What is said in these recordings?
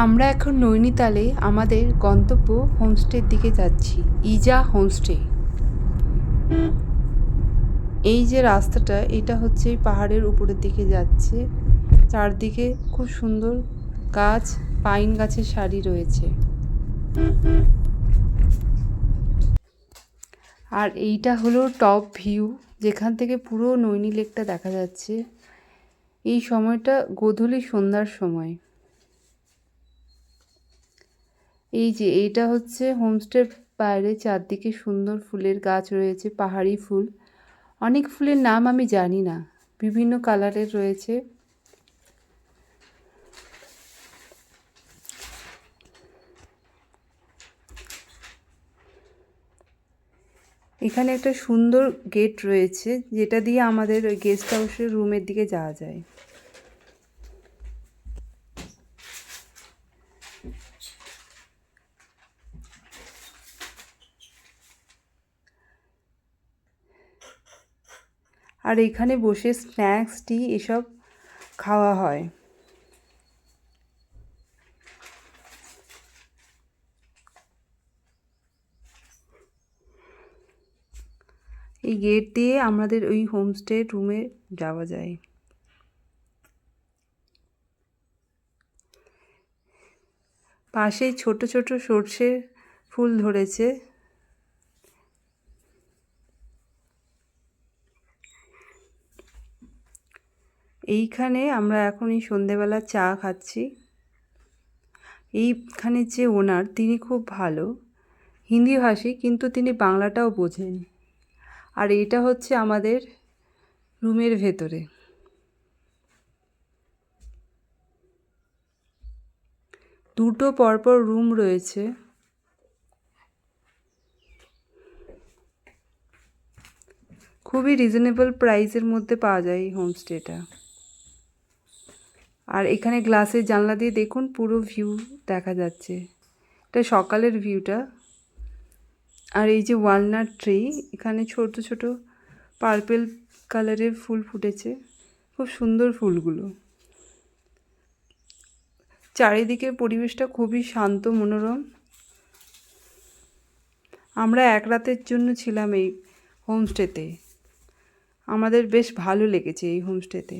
আমরা এখন নৈনিতালে আমাদের গন্তব্য হোমস্টের দিকে যাচ্ছি, ইজা হোমস্টে। এই যে রাস্তাটা, এটা হচ্ছে পাহাড়ের উপরের দিকে যাচ্ছে। চারদিকে খুব সুন্দর গাছ, পাইন গাছের সারি রয়েছে। আর এইটা হলো টপ ভিউ, যেখান থেকে পুরো নৈনি লেকটা দেখা যাচ্ছে। এই সময়টা গোধূলি সন্ধ্যার সময়। এই যে এইটা হচ্ছে হোমস্টের বাইরে, চারদিকে সুন্দর ফুলের গাছ রয়েছে, পাহাড়ি ফুল। অনেক ফুলের নাম আমি জানি না, বিভিন্ন কালারের রয়েছে। এখানে একটা সুন্দর গেট রয়েছে, যেটা দিয়ে আমাদের ওই গেস্ট হাউসের রুমের দিকে যাওয়া যায়। আর এখানে বসে স্ন্যাক্স, টি এসব খাওয়া হয়। এই গেট দিয়ে আমাদের ওই হোমস্টে রুমে যাওয়া যায়। পাশেই ছোট ছোট সর্ষের ফুল ধরেছে। এইখানে আমরা এখন এই সন্ধেবেলা চা খাচ্ছি। এইখানে যে ওনার, তিনি খুব ভালো হিন্দি ভাষী, কিন্তু তিনি বাংলাটাও বোঝেন। আর এইটা হচ্ছে আমাদের রুমের ভেতরে। দুটো পরপর রুম রয়েছে। খুবই রিজনেবল প্রাইসের মধ্যে পাওয়া যায় এই হোমস্টেটা। আর এখানে গ্লাসের জানলা দিয়ে দেখুন পুরো ভিউ দেখা যাচ্ছে। এটা সকালের ভিউটা। আর এই যে ওয়ালনাট ট্রি, এখানে ছোট ছোট পার্পেল কালারের ফুল ফুটেছে, খুব সুন্দর ফুলগুলো। চারিদিকের পরিবেশটা খুবই শান্ত, মনোরম। আমরা এক রাতের জন্য ছিলাম এই হোমস্টেতে। আমাদের বেশ ভালো লেগেছে এই হোমস্টেতে।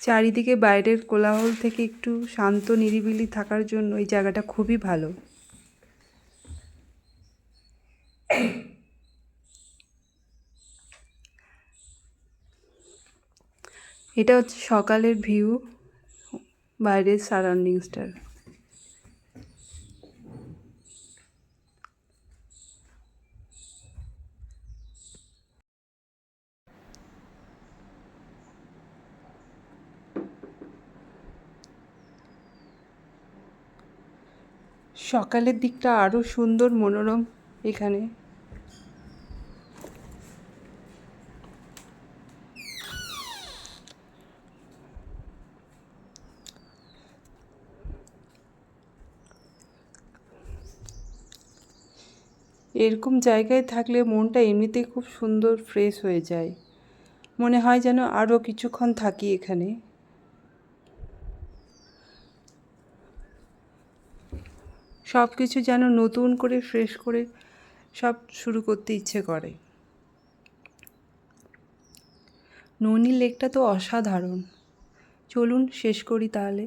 চারিদিকে বাইরের কোলাহল থেকে একটু শান্ত নিরিবিলি থাকার জন্য এই জায়গাটা খুবই ভালো। এটা হচ্ছে সকালের ভিউ, বাইরের সারাউন্ডিংসটার। সকালের দিকটা আরও সুন্দর, মনোরম এখানে। এরকম জায়গায় থাকলে মনটা এমনিতেই খুব সুন্দর ফ্রেশ হয়ে যায়। মনে হয় যেন আরও কিছুক্ষণ থাকি এখানে। সব কিছু যেন নতুন করে, ফ্রেশ করে সব শুরু করতে ইচ্ছে করে। নৈনি লেকটা তো অসাধারণ। চলুন শেষ করি তাহলে।